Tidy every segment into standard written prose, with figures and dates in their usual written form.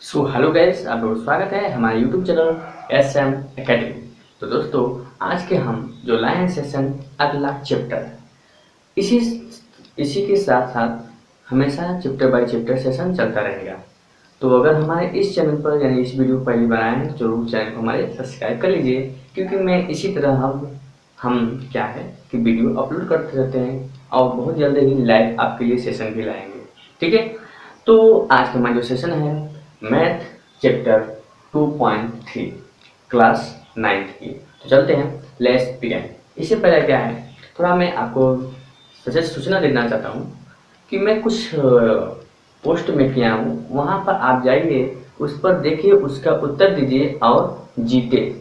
So hello guys, आप लोगों का स्वागत है हमारे YouTube channel S M academy. तो दोस्तों, आज के हम जो लाए हैं सेशन अगला चैप्टर, इसी इसी के साथ साथ हमेशा चैप्टर बाय चैप्टर सेशन चलता रहेगा। तो अगर हमारे इस चैनल पर यानी इस वीडियो को पहले बनाए हैं तो जरूर चैनल को हमारे सब्सक्राइब कर लीजिए, क्योंकि मैं इसी तरह हम क्या है कि वीडियो अपलोड करते रहते हैं और बहुत जल्द ही लाइव आपके लिए सेशन भी लाएंगे। ठीक है, तो आज का हमारा जो सेशन है मैथ चैप्टर 2.3 क्लास 9th की। तो चलते हैं, लेट्स बिगिन। इससे पहले क्या है, थोड़ा मैं आपको सूचना देना चाहता हूँ कि मैं कुछ पोस्ट में किया हूँ, वहाँ पर आप जाइए, उस पर देखिए, उसका उत्तर दीजिए और जीते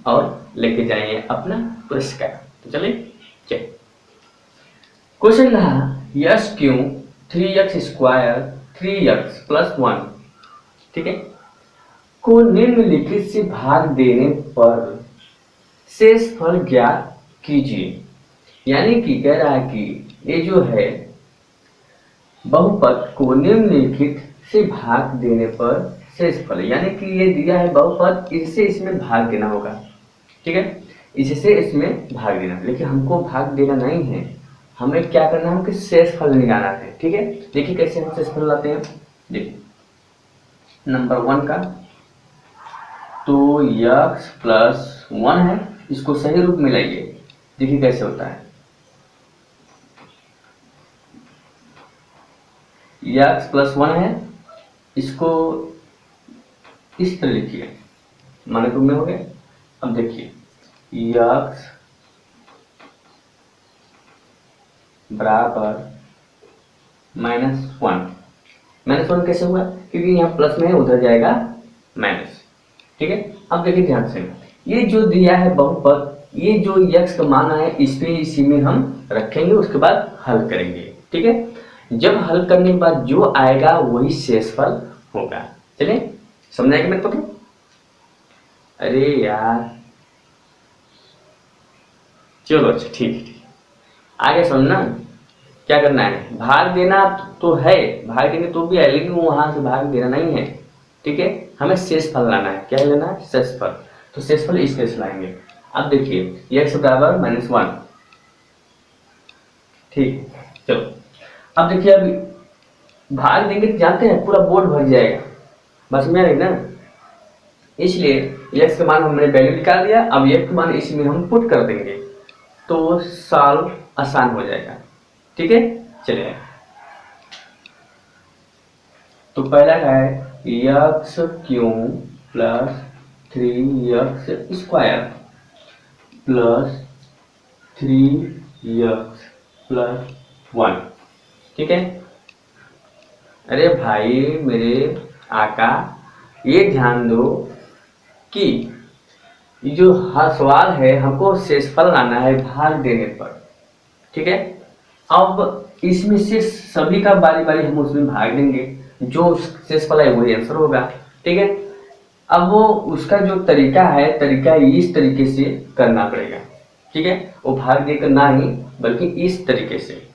और लेके जाइए अपना पुरस्कार। तो चलिए क्वेश्चन रहा, यस क्यों 3x² 3x+1, ठीक है, को निम्नलिखित से भाग देने पर शेष फल ज्ञात कीजिए। यानी कि कह रहा है कि ये जो है बहुपद को निम्नलिखित से भाग देने पर शेष फल, यानी कि ये दिया है बहुपद, इससे इसमें भाग देना होगा। ठीक है, इससे इसमें भाग देना, लेकिन हमको भाग देना नहीं है, हमें क्या करना है, हमको शेष फल निकालना है। ठीक है, देखिए कैसे हम शेष फल लाते हैं। देखिए नंबर 1 का तो x+1 है, इसको सही रूप में लाइए, देखिए कैसे होता है। x+1 है, इसको इस तरह लिखिए, माने रूप में हो गया। अब देखिए x बराबर -1, -1 कैसे हुआ, क्योंकि यहाँ प्लस में है, उधर जाएगा माइनस। ठीक है, अब देखिए ध्यान से, ये जो दिया है बहुपद, ये जो x का मान है इसी में हम रखेंगे, उसके बाद हल करेंगे। ठीक है, जब हल करने के बाद जो आएगा वही शेषफल होगा। चलिए समझाएंगे मेरे को। अरे यार चलो अच्छा ठीक है, आगे समझना क्या करना है, भाग देना तो है, भाग देंगे तो भी है, लेकिन वहां से भाग देना नहीं है। ठीक है, हमें शेषफल लाना है, क्या लेना है, शेषफल। तो शेषफल इस तरह से लाएंगे। अब देखिए x बराबर -1, ठीक, चलो अब देखिए, अभी भाग देंगे तो जानते हैं पूरा बोर्ड भर जाएगा, बस में है ना, इसलिए x का मान हमने वैल्यू निकाल दिया, अब x का मान इसमें हम पुट कर देंगे तो सॉल्व आसान हो जाएगा। ठीक है, चलिए तो पहला है x³ + 3x² + 3x+1। ठीक है, अरे भाई मेरे आका, ये ध्यान दो कि ये जो हर सवाल है हमको शेषफल लाना है भाग देने पर। ठीक है, अब इसमें से सभी का बारी बारी हम उसमें भाग देंगे, जो शेषफल है वही आंसर होगा। ठीक है, अब वो उसका जो तरीका है, तरीका इस तरीके से करना पड़ेगा। ठीक है, वो भाग देकर ना ही बल्कि इस तरीके से।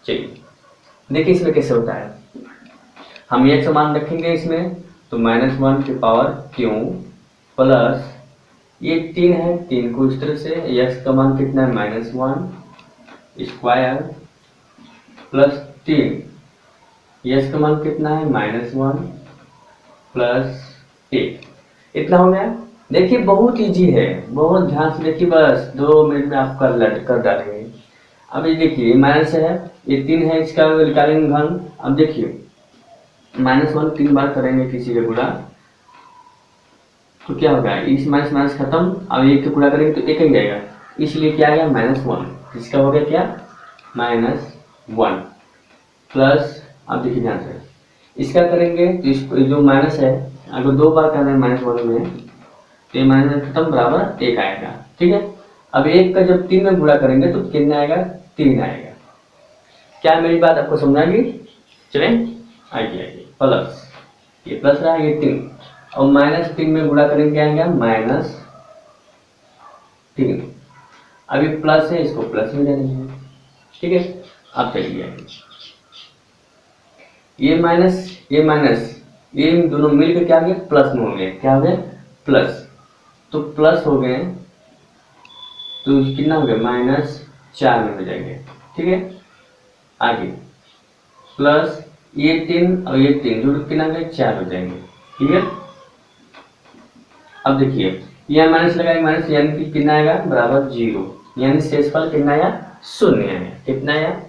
चलिए देखिए इसमें कैसे होता है, हम एक समान रखेंगे इसमें, तो -1 की पावर क्यों प्लस ये 3 है, 3 को इस तरह से, x का मान कितना है -1² प्लस 3, x का मान कितना है -1 प्लस 1, इतना हो गया। देखिए बहुत इजी है, बहुत ध्यान से देखिए, बस 2 मिनट में आप कर डालेंगे। अब ये देखिए माइनस है, ये 3 है, इसका निकालेंगे घन। अब देखिए -1 3 बार करेंगे किसी का गुणा तो क्या होगा, इस माइनस माइनस खत्म, अब एक का गुणा करेंगे तो एक ही जाएगा, इसलिए क्या आएगा -1, इसका हो गया क्या -1 प्लस, अब देखिए ध्यान से इसका करेंगे तो इसको जो माइनस है, अगर 2 बार करना है -1 में तो ये माइनस खत्म बराबर 1 आएगा। ठीक है, अब 1 का जब 3 में गुणा करेंगे तो कितना आएगा, 3 आएगा। क्या मेरी बात आपको समझाएगी, चलें आइए आइए, प्लस ये प्लस रहा, ये 3 और -3 में गुणा करेंगे क्या आएगा -3, अभी प्लस है, इसको प्लस में लेना है। ठीक है, अब चलिए ये माइनस ये दोनों मिलकर क्या हो गया, प्लस में हो गए, क्या हो गया, प्लस। तो प्लस हो गए तो कितना हो गया, -4 में हो जाएंगे। ठीक है, आगे प्लस ये 3 और ये 3 जोड़ कितना हो गया, 4 हो जाएंगे। क्लियर। अब देखिए यह माइनस लगाएंगे, माइनस यानी कि कितना आएगा, बराबर 0, यानी शेषफल कितना आया, 0 आया। कितना आया,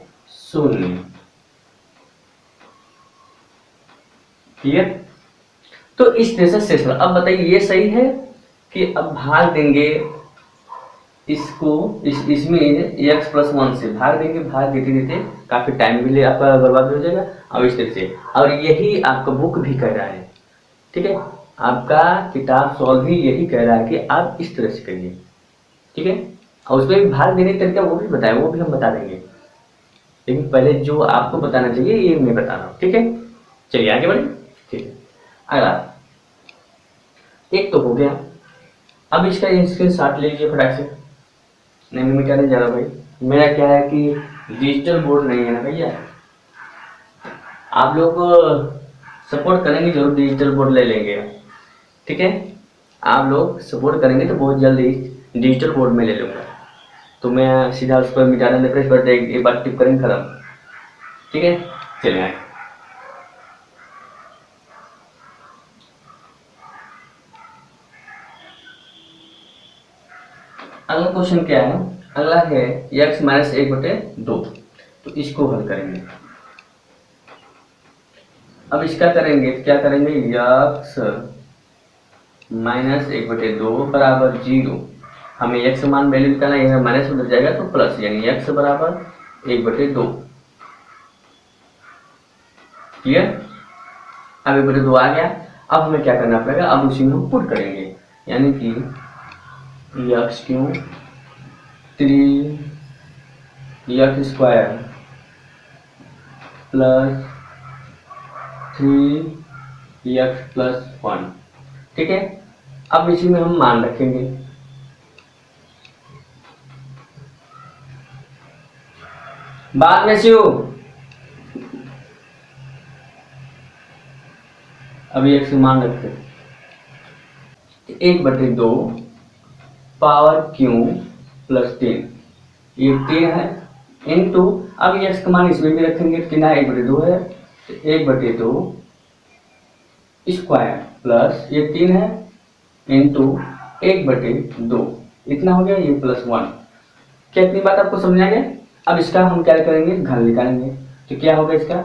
0। क्लियर। तो इस तरह से शेषफल। अब बताइए ये सही है कि अब भाग देंगे इसको, इसमें x+1 से भाग देंगे, भाग देते देते काफी टाइम भी ले आपका बर्बाद हो जाएगा। और इस तरह से, और यही आपका बुक भी कह रहा है। ठीक है, आपका किताब सॉल्व भी यही कह रहा है कि आप इस तरह से करिए। ठीक है, और उसमें भी भाग देने का तरीका वो भी बताया, वो भी हम बता देंगे, लेकिन पहले जो आपको बताना चाहिए ये मैं बता रहा हूँ। ठीक है, चलिए आगे बढ़े। ठीक है, अगला एक तो हो गया। अब इसका स्क्रीनशॉट ले लीजिए फटाक से। नहीं मैं क्या नहीं जा रहा भाई, मेरा क्या है कि डिजिटल बोर्ड नहीं है ना भैया। आप लोग सपोर्ट करेंगे जरूर, डिजिटल बोर्ड ले लेंगे। ठीक है, आप लोग सपोर्ट करेंगे तो बहुत जल्दी डिजिटल बोर्ड में ले लूँगा। तो मैं सीधा उस पर मिटा देंगे, प्रेस बटन एक बार टिप करेंगे, खत्म। ठीक है, चलिए आगे। अगला क्वेश्चन क्या है, अगला है x-1/2। तो इसको हल करेंगे। अब इसका करेंगे, क्या करेंगे, x-1/2 बराबर 0। हमें x मान वैल्यू निकालना है, यह माइनस उधर जाएगा तो प्लस, यानी x बराबर 1/2। क्लियर। अब 1/2 आ गया। अब हमें क्या करना पड़ेगा, अब उसी में हम पुट करेंगे, यानी कि x³ 3x² प्लस 3x+1। ठीक है, अब इसी में हम मान रखेंगे। बाद में से अभी x मान रखे 1/2 पावर क्यू प्लस 3, ये 3 है इनटू, अब x का मान इसमें भी रखेंगे, कितना 1/2 है, 1/2 स्क्वायर प्लस ये 3 है इंटू 1/2, इतना हो गया, ये +1। क्या इतनी बात आपको समझ आ गया। अब इसका हम क्या करेंगे, घन निकालेंगे। तो क्या होगा इसका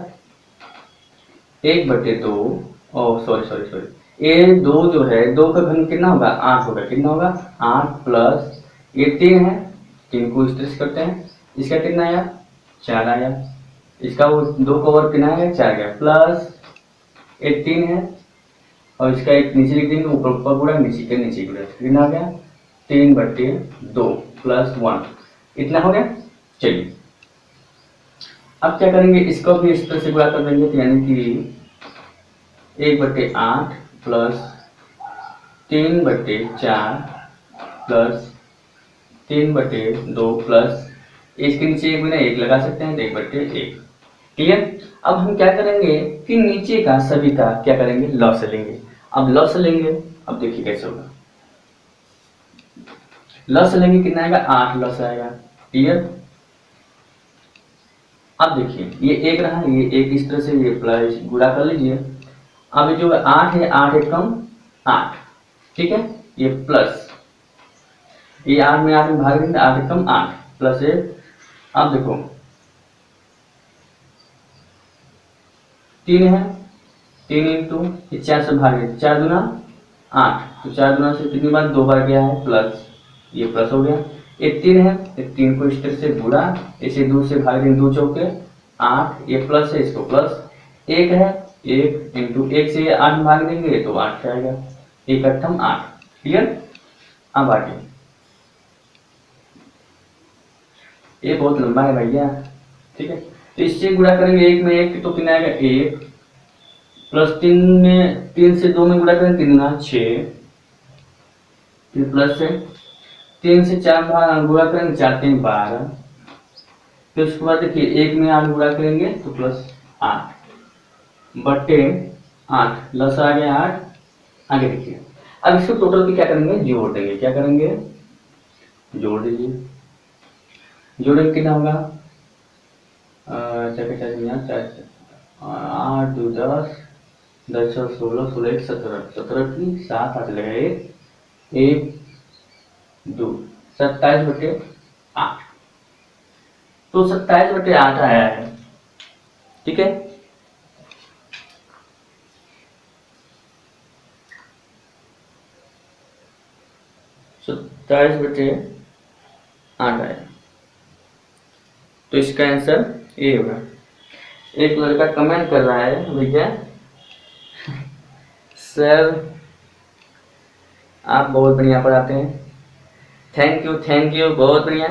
1/2, ओह सॉरी सॉरी सॉरी, ये 2 जो है 2 का घन कितना होगा, 8 होगा। कितना होगा, 8 प्लस ये 3 है, 3 को इस तरह से करते हैं, इसका कितना आया, 4 आया। इसका वो 2 का ओवर कितना आया, 4 गया, प्लस ये 3 है, और इसका एक नीचे लिख देंगे, ऊपर ऊपर पूरा, नीचे के नीचे पूरा, कितना आ गया 3/2 प्लस 1, इतना हो गया। चलिए अब क्या करेंगे, इसको भी इस तरह से गुणा कर देंगे, तो यानी कि 1/8 प्लस 3/4 प्लस 3/2 प्लस इसके नीचे एक बिना एक लगा सकते हैं, तो 1/1। क्लियर। अब हम क्या करेंगे कि नीचे का सभी का क्या करेंगे, लॉस लेंगे। अब लॉस लेंगे, अब देखिए कैसे होगा, लॉस लेंगे, कितना आएगा, 8 लॉस आएगा। क्लियर। अब देखिए ये 1 रहा, ये 1 इस तरह से, ये प्लस गुणा कर लीजिए। अब जो 8 है, 8 एक कम 8, ठीक है, ये प्लस ये 8 में 8 में भाग देंगे, 8 एक कम 8 प्लस 1। अब देखो 3 है, 3 इंटू 4 से भागे, 4 दूना 8, तो 4 दूना से कितनी बार, 2 बार गया है, प्लस ये प्लस हो गया। ये 3 है, ये 3 को इस तरह से गुणा, इसे 2 से भाग देंगे, 2 चौके 8, ये प्लस है, इसको प्लस 1 है, 1 इंटू 1 से 8 में भाग देंगे तो 8 आएगा, 1 अट्ठम 8। क्लियर। अब आगे ये बहुत लंबा है भैया, ठीक है, तो इससे गुणा करेंगे 1 में 1 तो कितना आएगा, 1 प्लस 3 में 3 से 2 में गुणा करेंगे, 3 गुना 6, फिर प्लस है 3 से 4 गुणा करेंगे, 4 3 12, फिर उसके बाद देखिए 1 में 8 गुणा करेंगे तो प्लस 8 बटे 8 लस आ गया 8। आगे देखिए, अब इसको टोटल पे क्या करेंगे, जोड़ देंगे। क्या करेंगे, जोड़ दीजिए। जोड़ेंगे कितना होगा, चार चार 8 2 10, 10 और 16, 16 1 17, 17 की 7 हाथ लगे 1 2, 27/8। तो 27/8 आया है। ठीक है, 27/8 आया। तो इसका आंसर ए होगा। एक लड़का कमेंट कर रहा है, भैया सर आप बहुत बढ़िया पढ़ाते हैं। थैंक यू थैंक यू, बहुत बढ़िया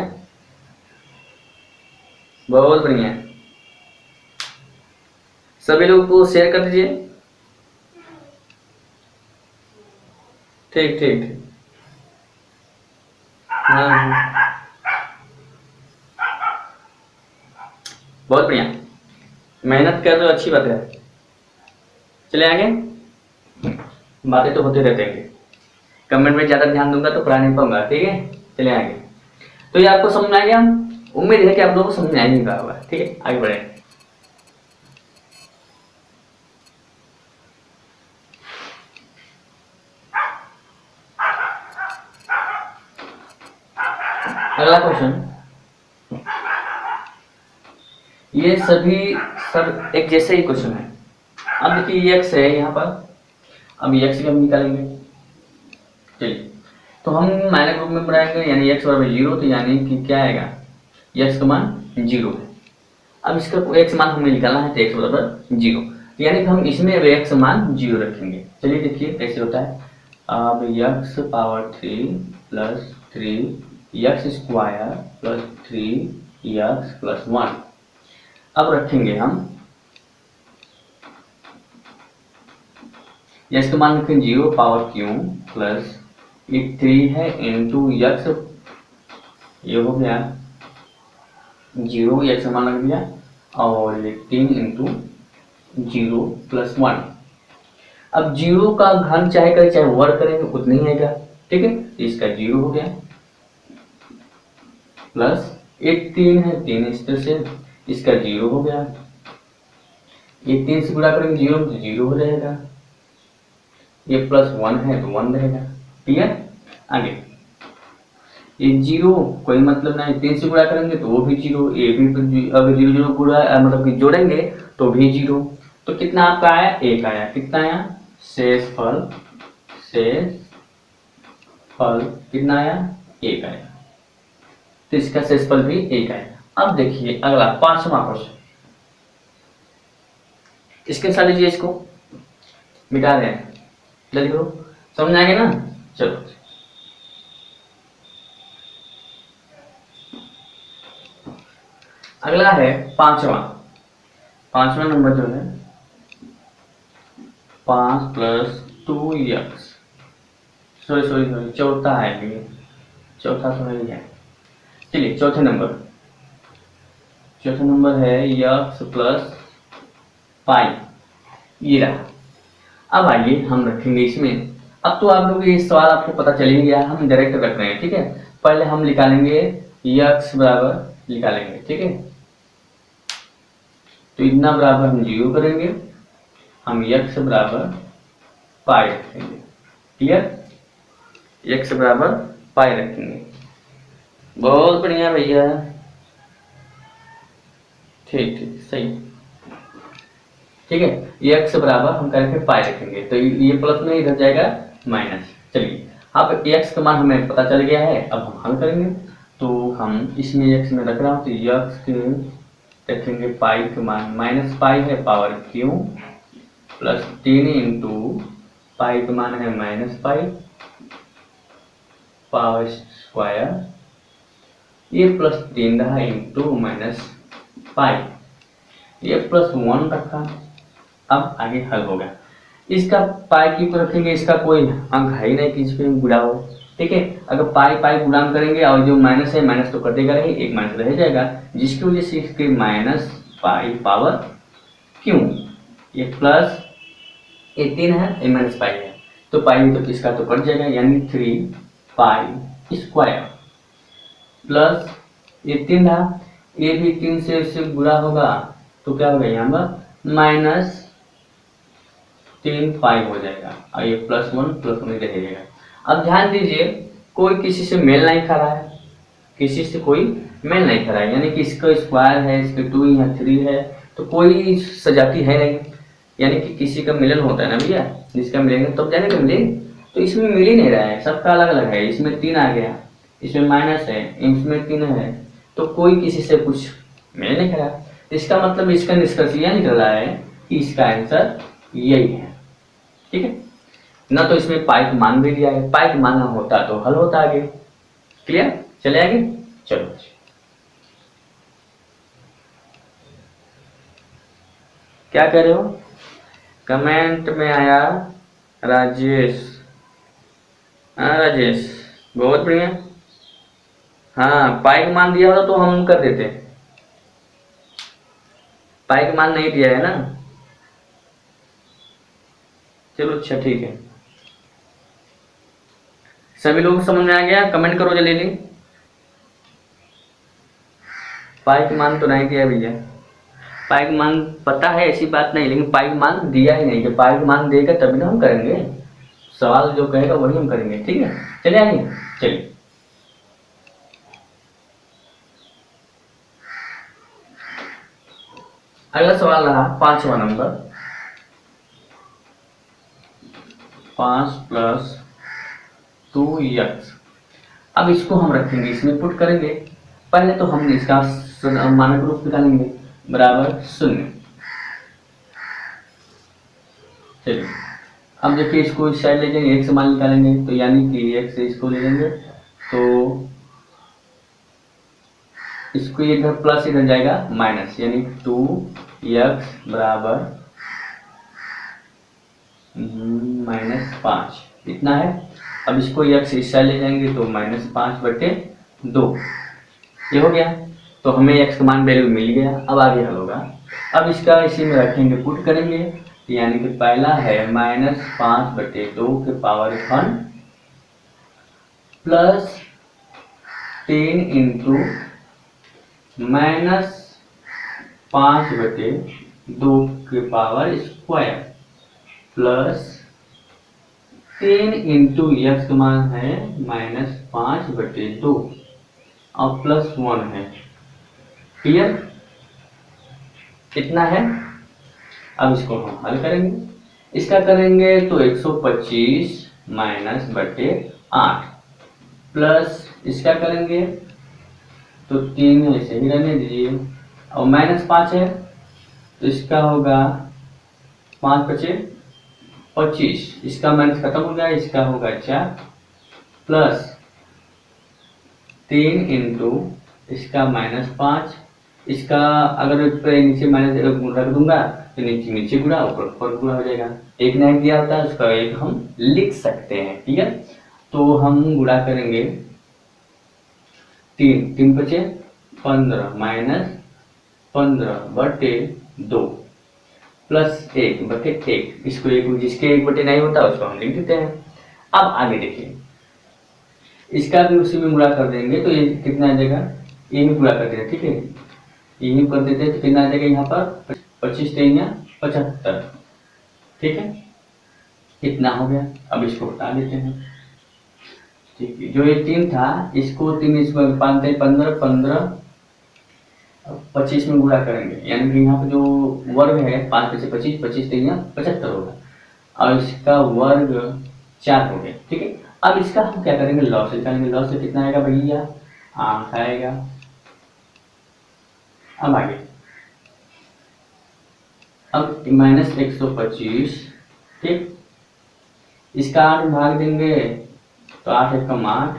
बहुत बढ़िया। सभी लोगों को शेयर कर दीजिए। ठीक ठीक ठीक। हाँ बहुत बढ़िया, मेहनत कर रहे हो, अच्छी बात है। चले आगे, बातें तो होते रहते हैं, कमेंट में ज्यादा ध्यान दूंगा तो पढ़ा नहीं पाऊंगा। ठीक है, चले आगे। तो ये आपको समझ में आ गया, उम्मीद है कि आप लोगों को समझ में आ ही रहा होगा। ठीक है, आगे बढ़े। अगला क्वेश्चन, ये सभी सब एक जैसे ही क्वेश्चन है। अब देखिए ये एक्स है यहाँ पर, अब एक्स भी हम निकालेंगे। चलिए, तो हम माइनस ग्रुप में बनाएंगे, यानी एक्स बराबर 0, तो यानी कि क्या आएगा, एक्स का मान 0 है। अब इसका एक्स मान हमें निकालना है, तो एक्स बराबर 0, यानी कि हम इसमें एक्स मान 0 रखेंगे। चलिए देखिए कैसे होता है। अब x power 3 plus 3 x square plus 3 x plus 1। अब रखेंगे हम एक्स का मान रखेंगे 0 पावर क्यू प्लस ये 3 है इंटू एक्स, ये हो गया 0 एक्स का मान रख दिया, और ये 3 इंटू 0 प्लस 1। अब 0 का घन चाहे करें चाहे वर्ग करेंगे उतना ही आएगा। ठीक है, इसका 0 हो गया, प्लस एक 3 है, 3 इस तरह से, इसका 0 हो गया। ये 3 से गुणा करेंगे 0 तो 0 हो जाएगा, ये प्लस 1 है तो 1 रहेगा। क्लियर, आगे ये 0 कोई मतलब नहीं, 3 से गुणा करेंगे तो वो भी 0, ये भी अगर 0 0 गुणा मतलब कि जोड़ेंगे तो भी 0। तो कितना आपका आया, 1 आया। कितना आया, शेष फल कितना आया, 1 आया। तो इसका शेषफल भी 1 आया। अब देखिए अगला 5वां क्वेश्चन, इसके साथ लीजिए, इसको मिटा दें, जल्दी करो, समझ आएंगे ना। चलो अगला है 5वां नंबर जो है 5 प्लस 2x, सॉरी चौथा है, ये चौथा तो नहीं है। चलिए चौथा नंबर है x प्लस पाई, ये रहा। अब आइए हम रखेंगे इसमें। अब तो आप लोग ये सवाल आपको पता चल ही गया, हम डायरेक्ट रख रहे हैं। ठीक है, पहले हम निकालेंगे x बराबर निकालेंगे। ठीक है, तो इतना बराबर हम 0 करेंगे, हम x बराबर पाई रखेंगे। क्लियर, x बराबर पाई रखेंगे। बहुत बढ़िया भैया, ठीक ठीक सही। ठीक है, ये x बराबर हम करके पाई रखेंगे, तो ये प्लस में इधर जाएगा माइनस। चलिए, अब x का मान हमें पता चल गया है, अब हम हल करेंगे। तो हम इसमें x में रख रहा हूँ, तो x के रखेंगे पाई का मान माइनस पाई है power Q plus 3 into pi का मान है माइनस पाई पावर स्क्वायर, ये प्लस 3 रहा इंटू माइनस पाई, ये प्लस 1 रखा। अब आगे हल होगा, इसका पाई क्यों को रखेंगे, इसका कोई अंक है ही नहीं कि इस पे गुणा हो। ठीक है, अगर पाई पाई गुणा करेंगे और जो माइनस है माइनस तो कर देगा नहीं, एक माइनस रह जाएगा, जिसकी वजह से इसके माइनस पाई पावर क्यों, ये प्लस ये 3 है, ये माइनस पाई है, तो पाई तो इसका तो कट जाएगा, यानी 3 पाई स्क्वायर प्लस ये 3 था, ये भी 3 से इससे गुणा होगा तो क्या होगा यहाँ पर माइनस 3 पाई हो जाएगा, और ये +1 रहेगा। अब ध्यान दीजिए, कोई किसी से मेल नहीं खा रहा है, किसी से कोई मेल नहीं खा रहा है, यानी कि इसका स्क्वायर है, इसका 2 या 3 है, तो कोई सजाती है नहीं, यानी कि किसी का मिलन होता है ना भैया, जिसका मिलेंगे तब जाने मिलेंगे, तो इसमें मिल ही नहीं रहा है, सबका अलग अलग है, इसमें 3 आ गया, इसमें माइनस है, इसमें 3 है, तो कोई किसी से कुछ मिल नहीं खा रहा। इसका मतलब इसका निष्कर्ष यह निकल रहा है कि इसका आंसर यही है, ठीक है ना। तो इसमें पाई का मान भी दिया है, पाई का मान होता तो हल होता आगे। क्लियर, चले आगे, चलो। क्या कह रहे हो, कमेंट में आया राजेश, हाँ राजेश बहुत बढ़िया। हाँ पाई का मान दिया होता तो हम कर देते, पाई का मान नहीं दिया है ना, चलो अच्छा ठीक है। सभी लोग समझ में आ गया, कमेंट करो जल्दी। पाई का मान तो नहीं दिया भैया, पाई का मान पता है ऐसी बात नहीं, लेकिन पाई का मान दिया ही नहीं, जब पाई का मान देगा तभी ना हम करेंगे, सवाल जो कहेगा वही हम करेंगे, ठीक है। चलिए आगे, चलिए अगला सवाल रहा 5वां नंबर, 5 + 2x। अब इसको हम रखेंगे, इसमें पुट करेंगे, पहले तो हम इसका मानक रूप निकालेंगे बराबर 0। चलिए अब देखिए, इसको इस साइड ले जाएंगे, x मान निकालेंगे, तो यानी कि x से इसको ले लेंगे, तो इसको इधर प्लस इधर जाएगा माइनस, यानी 2x बराबर -5 इतना है। अब इसको x इस साइड ले जाएंगे तो -5/2 ये हो गया, तो हमें x का मान वैल्यू मिल गया। अब आगे हल होगा, अब इसका इसी में रखेंगे, पुट करेंगे, यानी कि पहला है -5/2 के पावर 1 प्लस 3 इंटू -5/2 के power square plus 3 into x का मान है -5/2 और +1 है। क्लियर, कितना है। अब इसको हम हल करेंगे, इसका करेंगे तो 125 -/8 प्लस इसका करेंगे तो 3 ऐसे ही रहने दीजिए, और -5 है तो इसका होगा 5×5 = 25, इसका माइनस खत्म हो गया, इसका होगा 4 प्लस 3 इंटू इसका -5, इसका अगर नीचे माइनस रख दूंगा तो नीचे नीचे गुणा, ऊपर ऊपर गुणा हो जाएगा, एक नहीं दिया होता है उसका एक हम लिख सकते हैं, ठीक है। तो हम गुणा करेंगे 3 बचे 15 -15/2 प्लस 1/1, इसको एक जिसके 1/2 नहीं होता उसको हम लिख देते हैं। अब आगे देखिए, इसका भी उसी में गुणा कर देंगे तो ये कितना आ जाएगा, ये भी गुणा कर देते, ठीक है, यही कर देते तो कितना आ जाएगा यहाँ पर 25 × 3 = 75, ठीक है, कितना हो गया। अब इसको बता देते हैं, ठीक है, जो ये 3 था इसको 3 इसमें 5 15 15 25 में गुणा करेंगे, यानी कि यहाँ पे जो वर्ग है 5 × 25 25 × 3 = 75 होगा, और इसका वर्ग 4 हो गया, ठीक है। अब इसका हम क्या करेंगे, लॉस निकालेंगे, लॉस से कितना आएगा भैया 8 आएगा। अब आगे, अब -125, ठीक, इसका 8 भाग देंगे तो 8 × 8,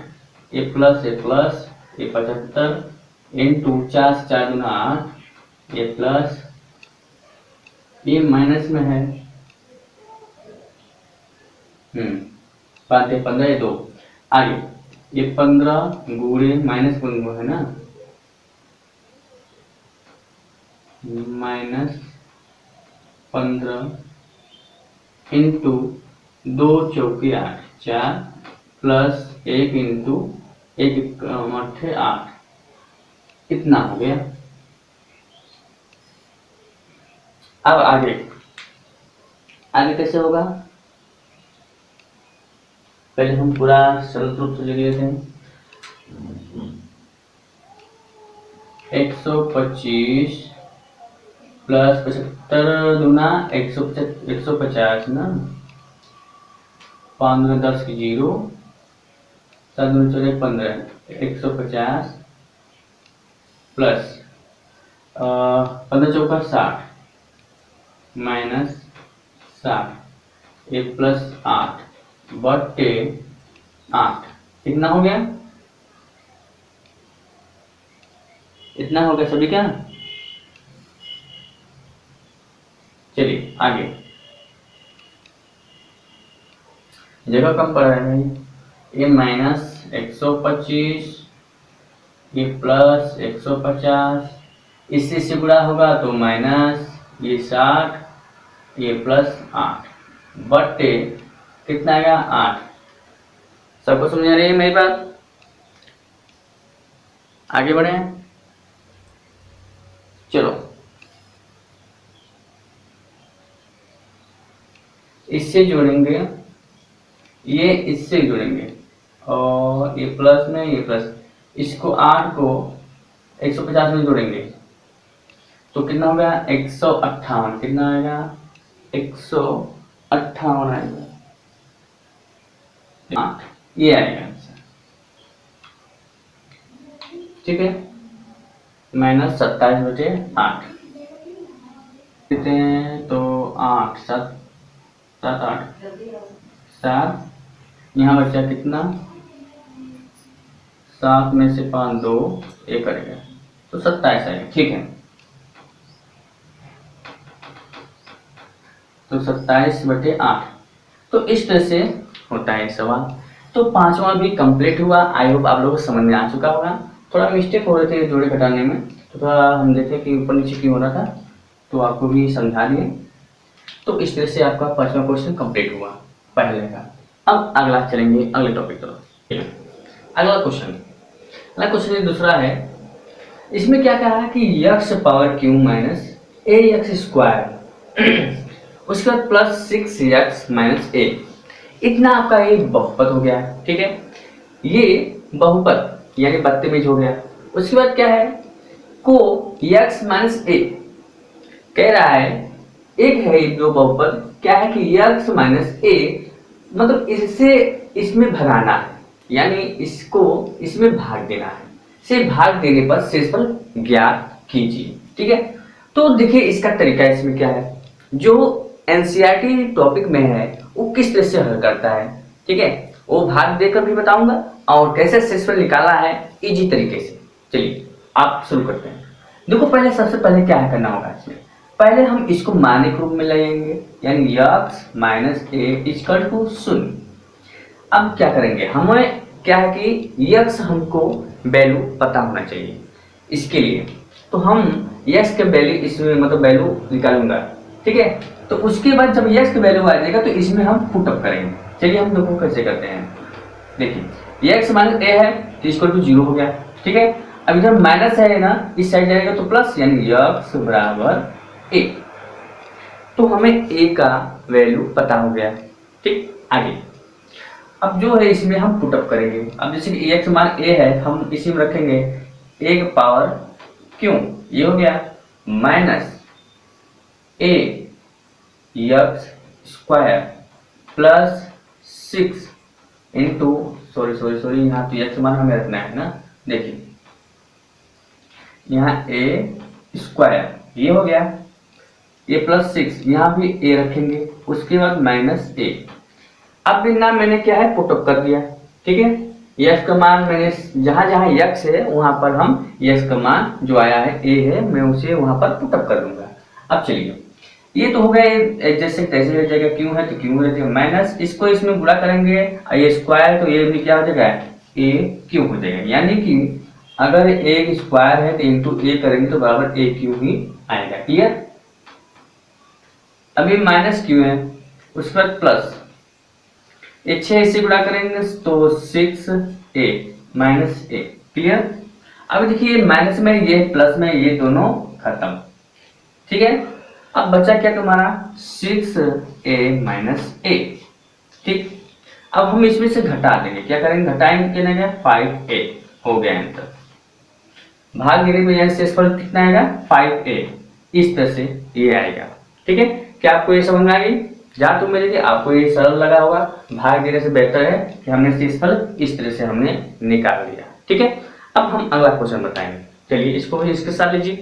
ये प्लस ये प्लस ये 75 इंटू 4 से 4 × 8, ये प्लस ये माइनस में है 5 × 15 ये 2, आगे ये 15 गुणे माइनस है ना, -15 इंटू 2 चौके 8 4 प्लस 1 इंटू 1 8 8, इतना हो गया। अब आगे आगे कैसे होगा, पहले हम पूरा सरल रूप से लिख लेते हैं। 125 प्लस 75 दूना 150 ना, 5 दूना 10 की 0, 7 दूना 14 15, 150 प्लस 15 चौका 60 माइनस 60 1 प्लस 8 बटे 8, कितना हो गया, इतना हो गया सभी क्या। चलिए आगे, जगह कम पड़ रहा है भाई। ये माइनस 125, ये प्लस 150, इससे से गुणा होगा तो माइनस ये 60, ये प्लस 8 बटे कितना आएगा 8। सबको समझ आ रही है मेरी बात, आगे बढ़े। चलो इससे जोड़ेंगे, ये इससे जोड़ेंगे और ये प्लस में ये प्लस, इसको 8 को 150 में जोड़ेंगे तो कितना हो गया 158, कितना आएगा 158 आएगा 8, ये आएगा आंसर, ठीक है। माइनस 27 बटे 8 देते हैं तो 8 7 7 8 7, यहाँ बचा कितना 7 में से 5 2 1 करेगा तो 27 आएगा, ठीक है। तो 27 बटे 8, तो इस तरह से होता है सवाल। तो पांचवा भी कंप्लीट हुआ। आई होप आप लोगों को समझ में आ चुका होगा। थोड़ा मिस्टेक हो रहे थे जोड़े घटाने में, तो थोड़ा हम देखें कि ऊपर नीचे क्यों हो रहा था, तो आपको भी समझा दिए। तो इस तरह से आपका पांचवा क्वेश्चन कंप्लीट हुआ पहले का। अब अगला चलेंगे अगले टॉपिक पर। अगला क्वेश्चन दूसरा है। इसमें क्या कहा है कि यक्स पावर क्यू माइनस ए एक्स स्क्वायर उसके बाद प्लस 6x माइनस ए, इतना आपका ये बहुपद हो गया, ठीक है। ये बहुपद यानी बदतमीज हो गया। उसके बाद क्या है को x माइनस ए कह रहा है, एक है जो बहुपद क्या है कि x माइनस ए, मतलब इससे इसमें भगाना है, यानी इसको इसमें भाग देना है। से भाग देने पर शेषफल ज्ञात कीजिए, ठीक है। तो देखिए इसका तरीका इसमें क्या है, जो एनसीईआरटी टॉपिक में है वो किस तरह से हल करता है, ठीक है, वो भाग देकर भी बताऊंगा और कैसे शेषफल निकाला है इजी तरीके से। चलिए आप शुरू करते हैं। देखो पहले सबसे पहले क्या करना होगा, इसमें पहले हम इसको मानक रूप में लेंगे, यानी x minus A equal to 0। अब क्या करेंगे, हमें क्या है कि x हमको वैल्यू पता होना चाहिए। इसके लिए तो हम x के वैल्यू इसमें मतलब वैल्यू निकालूंगा, ठीक है। तो उसके बाद जब x की वैल्यू आ जाएगा तो इसमें हम पुटअप करेंगे। चलिए हम देखो कैसे करते हैं। देखिए x माइनस ए है तो इक्वल टू 0 हो गया, ठीक है। अब इधर माइनस है ना, इस साइड जाएगा तो प्लस, यानी x बराबर ए। तो हमें a का वैल्यू पता हो गया, ठीक। आगे अब जो है इसमें हम पुटअप करेंगे। अब जैसे कि x मान a है, हम इसी में रखेंगे a का पावर क्यों, ये हो गया minus a x square plus 6 into sorry यहाँ तो x मान हमें रखना है ना। देखिए यहाँ a स्क्वायर ये हो गया, ये प्लस 6 यहाँ भी a रखेंगे, उसके बाद माइनस a। अब बिना मैंने क्या है पुटअप कर दिया, ठीक है। x का मान मैंने जहां जहां x है वहां पर हम x का मान जो आया है a है, मैं उसे वहां पर पुटअप कर दूंगा। अब चलिए ये तो हो गया जैसे तैसे हो जाएगा, क्यों है तो क्यों हो जाएगा माइनस, इसको इसमें गुणा करेंगे ये स्क्वायर तो ये भी क्या हो जाएगा ए क्यों हो जाएगा, यानी कि अगर ए स्क्वायर है तो इंटू ए करेंगे तो बराबर ए क्यू ही आएगा। क्लियर। अभी माइनस क्यों है उसके बाद प्लस ये 6 से गुणा करेंगे तो 6a माइनस a। क्लियर। अब देखिए माइनस में ये प्लस में ये दोनों खत्म। ठीक है, अब बचा क्या तुम्हारा 6a माइनस a। ठीक, अब हम इसमें से घटा देंगे, क्या करेंगे घटाएंगे, क्या 5a हो गया आंसर। भाग देने में शेषफल कितना आएगा 5a, इस तरह से ये आएगा। ठीक है, क्या आपको ये समझ में आ गई। जहां तुम मेरे आपको ये सरल लगा होगा, भाग देने से बेहतर है कि हमने शेषफल इस तरह से हमने निकाल दिया। ठीक है, अब हम अगला क्वेश्चन बताएंगे। चलिए इसको भी इसके साथ लीजिए।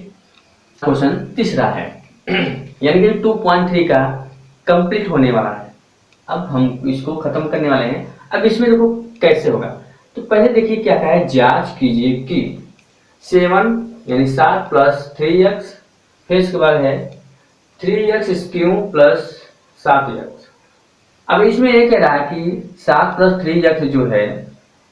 क्वेश्चन तीसरा है यानी कि 2.3 का कंप्लीट होने वाला है। अब हम इसको खत्म करने वाले हैं। अब इसमें देखो कैसे होगा, तो पहले देखिए क्या है, जांच कीजिए कि 7 यानी 7 प्लस 3x, फिर इसके बाद है 3x क्यूब प्लस 7x। अब इसमें ये कह रहा है कि 7 प्लस 3x जो है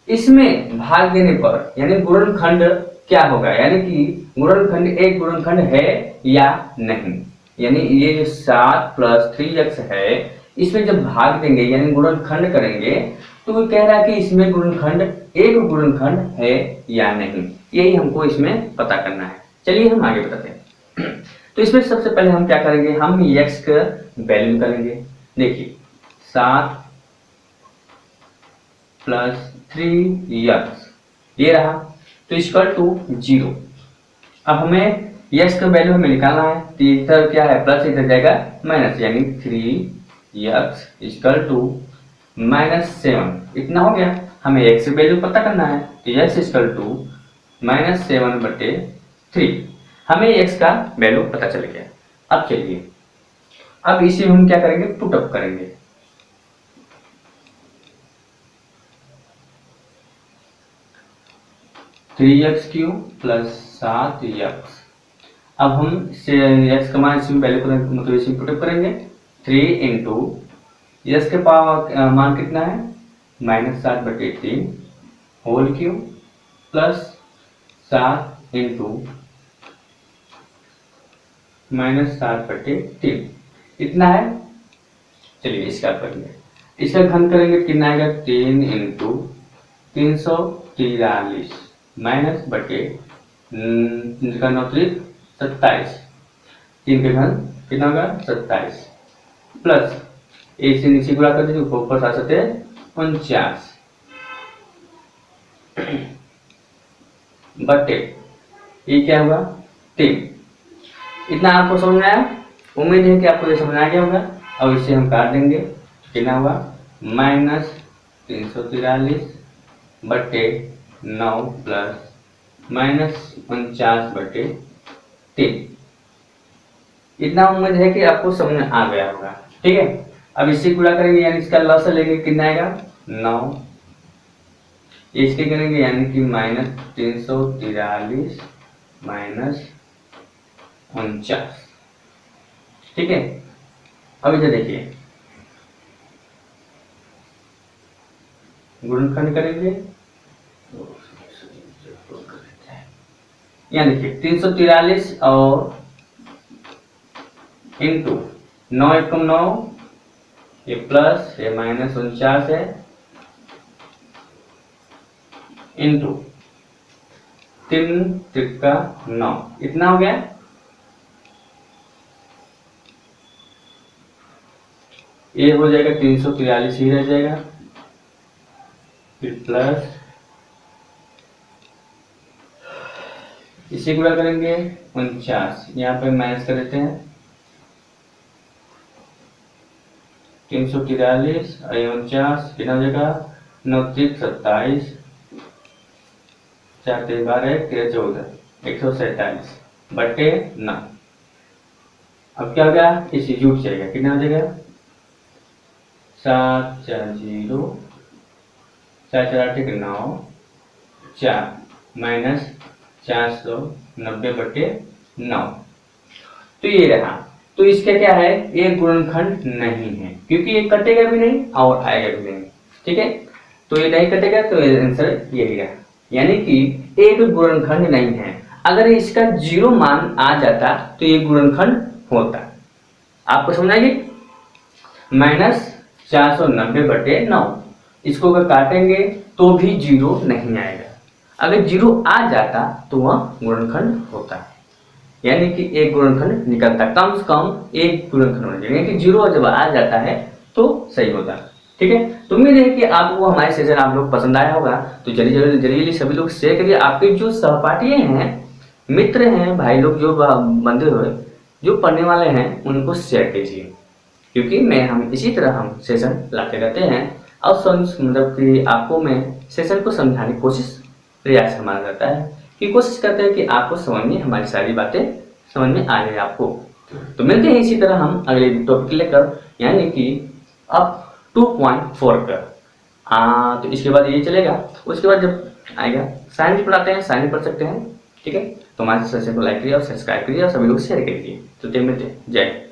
इसमें भाग देने पर यानी गुणनखंड क्या होगा, यानी कि गुणनखंड एक गुणनखंड है या नहीं। यानी ये जो 7 प्लस 3x है इसमें जब भाग देंगे यानी गुणनखंड करेंगे तो वो कह रहा है कि इसमें गुणनखंड एक गुणनखंड है या नहीं, यही हमको इसमें पता करना है। चलिए हम आगे बताते हैं। तो इसमें सबसे पहले हम क्या करेंगे, हम x का वैल्यू करेंगे। देखिए 7 प्लस 3x ये रहा, तो इक्वल टू 0। अब हमें x का वैल्यू हमें निकालना है, तो इधर क्या है प्लस, इधर जाएगा माइनस, यानी 3x इक्वल टू -7। इतना हो गया, हमें x की वैल्यू पता करना है, तो x इक्वल टू -7/3। हमें x का वैल्यू पता चल गया। अब चलिए अब इसे हम क्या करेंगे, पुट अप करेंगे। Three x cube plus 7x। अब हम x का मान इसमें वैल्यू करेंगे, मतलब इसमें पुट अप करेंगे। 3 इंटू यस के पावर मान कितना है -7/3 होल क्यूब प्लस 7 इंटू -7/3 इतना है। चलिए इसका करेंगे, इसका घन करेंगे कितना आएगा 3 इंटू 343 माइनस बटे 27, 3 के घन कितना होगा 27 प्लस एक से नीचे गुणा कर दीजिए, ऊपर 7 बटे ये क्या होगा 3। इतना आपको समझ में आया, उम्मीद है कि आपको ये समझ आ गया होगा। अब इसे हम काट देंगे, कितना हुआ -343 बटे 9 प्लस -49/3। इतना उम्मीद है कि आपको समझ में आ गया होगा। ठीक है, अब इसे गुणा करेंगे यानी इसका लॉस लेंगे, कितना आएगा 9, इसके करेंगे यानी कि -343 -49। ठीक है, अब इधर देखिए गुणनखंड करेंगे, यहाँ देखिए 343 और इंटू 9 एकम 9, ये प्लस ये -49 है, इंटू 3 त्रिका 9, इतना हो गया। ये हो जाएगा 343 ही रह जाएगा, फिर प्लस इसी गुणा करेंगे 49, यहाँ पे माइनस कर देते हैं 343 और 49 कितना हो जाएगा 9 3 27 4 3 12 13 14 147 बटे 9। अब क्या हो गया, इसी जुट जाएगा, कितना हो जाएगा 7 4 0 4 4 8 9 4 माइनस 490/9। तो ये रहा, तो इसका क्या है एक गुणनखंड नहीं है, क्योंकि ये कटेगा भी नहीं और आएगा भी नहीं। ठीक है, तो ये नहीं कटेगा, तो आंसर यही रहा, यानी कि एक गुणनखंड नहीं है। अगर इसका 0 मान आ जाता तो ये गुणनखंड होता। आपको समझ आएगी। -490/9। इसको अगर काटेंगे तो भी 0 नहीं आएगा। अगर 0 आ जाता तो वह गुणनखंड होता, यानी कि एक गुणनखंड निकलता, कम से कम एक गुणनखंड होना चाहिए, यानी कि 0 जब आ जाता है तो सही होता। ठीक है, तो उम्मीद है कि आपको हमारे सेशन आप लोग पसंद आया होगा। तो जल्दी सभी लोग शेयर करिए, आपके जो सहपाठी हैं, मित्र हैं, भाई लोग जो बंधे हुए जो पढ़ने वाले हैं उनको शेयर कीजिए, क्योंकि हम इसी तरह हम सेशन लाते रहते हैं और मतलब कि आपको मैं सेशन को समझाने की कोशिश प्रयास हमारा रहता है कि कोशिश करते हैं कि आपको समझ में हमारी सारी बातें समझ में आ जाए आपको। तो मिलते हैं इसी तरह हम अगले टॉपिक लेकर, यानी कि अब 2.4 का। तो इसके बाद ये चलेगा, उसके बाद जब आएगा साइंस भी पढ़ाते हैं, साइंस पढ़ सकते हैं। ठीक है, तो हमारे सेशन को लाइक करिए और सब्सक्राइब करिए और सभी लोग शेयर करिए। तो मिलते हैं, जय।